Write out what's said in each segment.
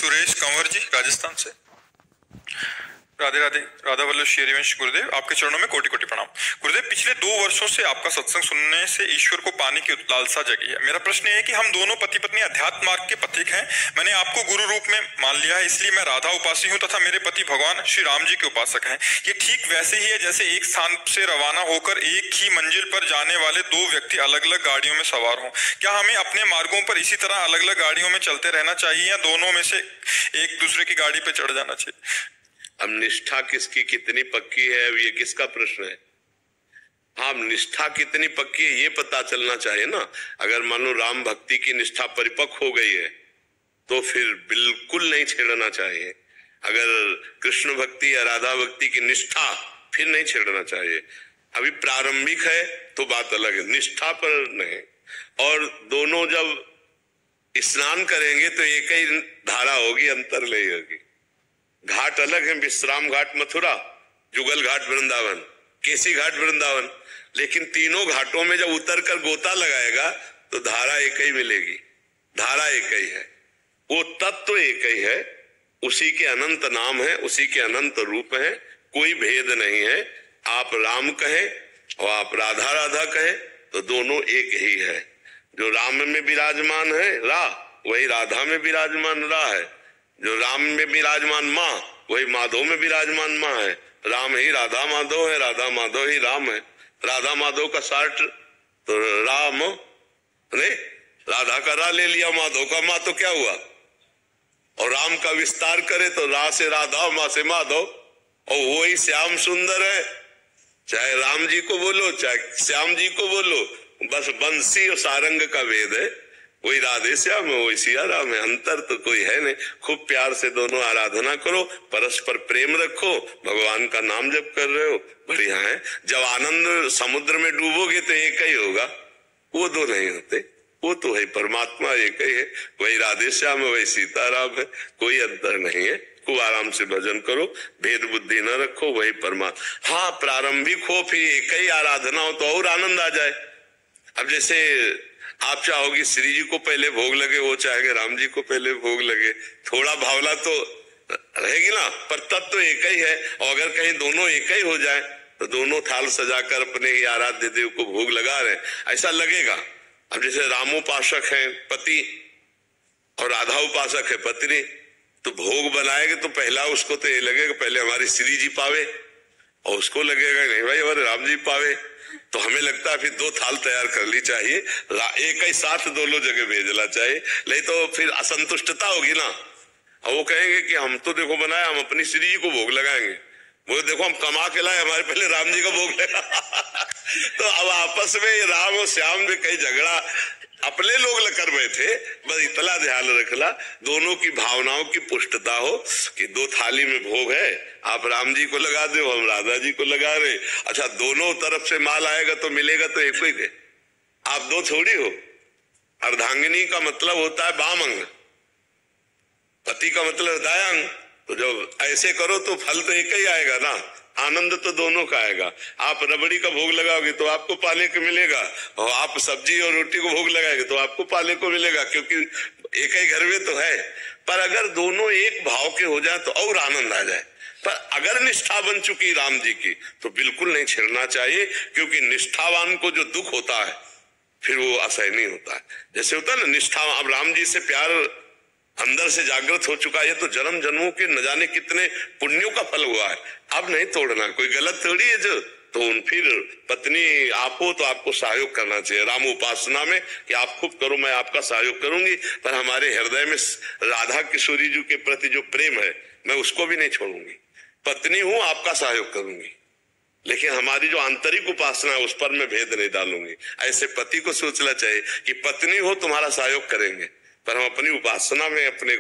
सुरेश कंवर जी राजस्थान से। राधे राधे। राधा वल्लभ श्री हरिवंश गुरुदेव, आपके चरणों में कोटि कोटि प्रणाम। गुरुदेव, पिछले 2 वर्षों से आपका सत्संग सुनने से ईश्वर को पाने की लालसा जगी है। मेरा प्रश्न है कि हम दोनों पति पत्नी अध्यात्म मार्ग के पथिक हैं। मैंने आपको गुरु रूप में मान लिया है, इसलिए मैं राधा उपासी हूँ तथा मेरे पति भगवान श्री राम जी के उपासक हैं। ये ठीक वैसे ही है जैसे एक स्थान से रवाना होकर एक ही मंजिल पर जाने वाले 2 व्यक्ति अलग अलग गाड़ियों में सवार हों। क्या हमें अपने मार्गों पर इसी तरह अलग अलग गाड़ियों में चलते रहना चाहिए या दोनों में से एक दूसरे की गाड़ी पे चढ़ जाना चाहिए? अब निष्ठा किसकी कितनी पक्की है, अब ये किसका प्रश्न है? हाँ, निष्ठा कितनी पक्की है ये पता चलना चाहिए ना। अगर मानो राम भक्ति की निष्ठा परिपक्व हो गई है तो फिर बिल्कुल नहीं छेड़ना चाहिए। अगर कृष्ण भक्ति या राधा भक्ति की निष्ठा, फिर नहीं छेड़ना चाहिए। अभी प्रारंभिक है तो बात अलग है, निष्ठा पर नहीं। और दोनों जब स्नान करेंगे तो एक ही धारा होगी, अंतर नहीं होगी। घाट अलग है, विश्राम घाट मथुरा, जुगल घाट वृंदावन, केसी घाट वृंदावन, लेकिन तीनों घाटों में जब उतर कर गोता लगाएगा तो धारा एक ही मिलेगी। धारा एक ही है, वो तत्व एक ही है, उसी के अनंत नाम है, उसी के अनंत रूप है, कोई भेद नहीं है। आप राम कहें और आप राधा राधा कहें तो दोनों एक ही है। जो राम में विराजमान है रा, वही राधा में विराजमान रा है। जो राम में विराजमान माँ, वही माधव में विराजमान माँ है। राम ही राधा माधव है, राधा माधव ही राम है। राधा माधव का साठ तो राम ने राधा का रा ले लिया, माधव का माँ, तो क्या हुआ? और राम का विस्तार करे तो रा से राधा, माँ से माधव, और वही श्याम सुंदर है। चाहे राम जी को बोलो चाहे श्याम जी को बोलो, बस बंसी और सारंग का भेद है। वही राधे श्याम है, वही सिया राम है, अंतर तो कोई है नहीं। खूब प्यार से दोनों आराधना करो, परस्पर प्रेम रखो, भगवान का नाम जप कर रहे हो, बढ़िया है। जब आनंद समुद्र में डूबोगे तो एक ही होगा, वो दो नहीं होते, वो तो है परमात्मा एक ही है। वही राधे श्याम है, वही सीताराम है, कोई अंतर नहीं है। खूब आराम से भजन करो, भेद बुद्धि न रखो, वही परमात्मा। हाँ, प्रारंभिक हो फिर एक ही आराधना हो तो और आनंद आ जाए। अब जैसे आप चाहोगे श्री जी को पहले भोग लगे, वो चाहेंगे राम जी को पहले भोग लगे, थोड़ा भावना तो रहेगी ना, पर तत्व तो एक ही है। और अगर कहीं दोनों एक ही हो जाए तो दोनों थाल सजाकर अपने ही आराध्य देव को भोग लगा रहे, ऐसा लगेगा। अब जैसे रामोपासक है पति और राधा उपासक है पत्नी, तो भोग बनाएंगे तो पहला उसको तो ये लगेगा पहले हमारी श्री जी पावे, और उसको लगेगा नहीं भाई हमारे राम जी पावे। तो हमें लगता है फिर 2 थाल तैयार कर ली चाहिए, एक ही साथ दोनों जगह भेजना चाहिए, नहीं तो फिर असंतुष्टता होगी ना। और वो कहेंगे कि हम तो देखो बनाया, हम अपनी श्री जी को भोग लगाएंगे, वो देखो हम कमा के लाए, हमारे पहले राम जी का भोग लगा। तो अब आपस में राम और श्याम में कई झगड़ा अपने लोग कर बैठे। बस इतना ध्यान रखना, दोनों की भावनाओं की पुष्टता हो कि 2 थाली में भोग है, आप राम जी को लगा दो, हम राधा जी को लगा रहे। अच्छा, दोनों तरफ से माल आएगा तो मिलेगा तो एक ही है, आप 2 थोड़ी हो। अर्धांगिनी का मतलब होता है बाम अंग, पति का मतलब हृदय अंग। तो जब ऐसे करो तो फल तो एक ही आएगा ना, आनंद तो दोनों का आएगा। आप रबड़ी का भोग लगाओगे तो आपको पाने को मिलेगा, और आप सब्जी और रोटी को भोग लगाएंगे तो आपको पाने को मिलेगा, क्योंकि एक ही घर में तो है। पर अगर दोनों एक भाव के हो जाए तो और आनंद आ जाए। पर अगर निष्ठा बन चुकी राम जी की तो बिल्कुल नहीं छेड़ना चाहिए, क्योंकि निष्ठावान को जो दुख होता है फिर वो असहनीय होता है। जैसे होता है ना निष्ठा, अब राम जी से प्यार अंदर से जागृत हो चुका है तो जन्म जन्मों के न जाने कितने पुण्यों का फल हुआ है, अब नहीं तोड़ना। कोई गलत थोड़ी है जो, तो फिर पत्नी आप हो तो आपको सहयोग करना चाहिए राम उपासना में, कि आप खूब करो मैं आपका सहयोग करूंगी, पर हमारे हृदय में राधा किशोरी जी के प्रति जो प्रेम है मैं उसको भी नहीं छोड़ूंगी। पत्नी हूं, आपका सहयोग करूंगी, लेकिन हमारी जो आंतरिक उपासना है उस पर मैं भेद नहीं डालूंगी। ऐसे पति को सोचना चाहिए कि पत्नी हो तुम्हारा सहयोग करेंगे, पर हम अपनी उपासना में अपने,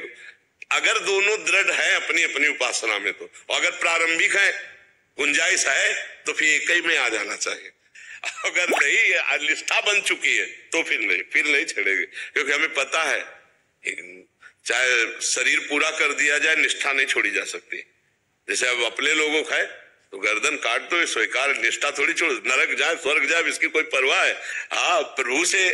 अगर दोनों दृढ़ है अपनी अपनी उपासना में तो, अगर प्रारंभिक है गुंजाइश है तो फिर एक ही में आ जाना चाहिए। अगर नहीं निष्ठा बन चुकी है तो फिर नहीं छेड़ेंगे, क्योंकि हमें पता है चाहे शरीर पूरा कर दिया जाए निष्ठा नहीं छोड़ी जा सकती। जैसे अब अपने लोगों का है तो गर्दन काट दो, स्वीकार, निष्ठा थोड़ी छोड़, नरक जाए स्वर्ग जाए इसकी कोई परवाह है। हाँ, प्रभु से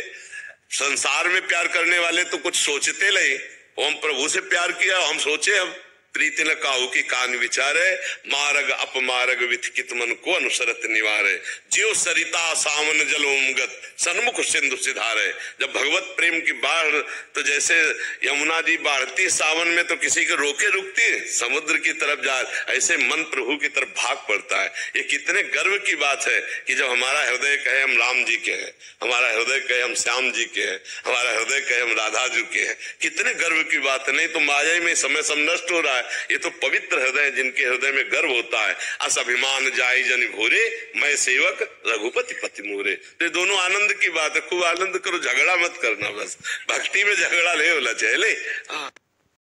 संसार में प्यार करने वाले तो कुछ सोचते नहीं, ओम प्रभु से प्यार किया, हम सोचे अब प्रीति न काहू की कान विचारे, मार्ग अपमार्ग विथिकित मन को अनुसरत निवारे, ज्यो सरिता सावन जल उमगत सन्मुख सिंधु सिधारे। जब भगवत प्रेम की बाढ़, तो जैसे यमुना जी बढ़ती सावन में तो किसी को रोके रुकती है, समुद्र की तरफ जा, ऐसे मन प्रभु की तरफ भाग पड़ता है। ये कितने गर्व की बात है कि जब हमारा हृदय कहे हम राम जी के हैं, हमारा हृदय कहे हम श्याम जी के हैं, हमारा हृदय कहे हम राधा जी के हैं, कितने गर्व की बात है। नहीं तो माया में समय सब नष्ट हो रहा है। ये तो पवित्र हृदय, जिनके हृदय में गर्व होता है। अस अभिमान जाई जन घोरे, मैं सेवक रघुपति पति मोरे। तो ये दोनों आनंद की बात है, खूब आनंद करो, झगड़ा मत करना। बस भक्ति में झगड़ा नहीं होना चाहिए।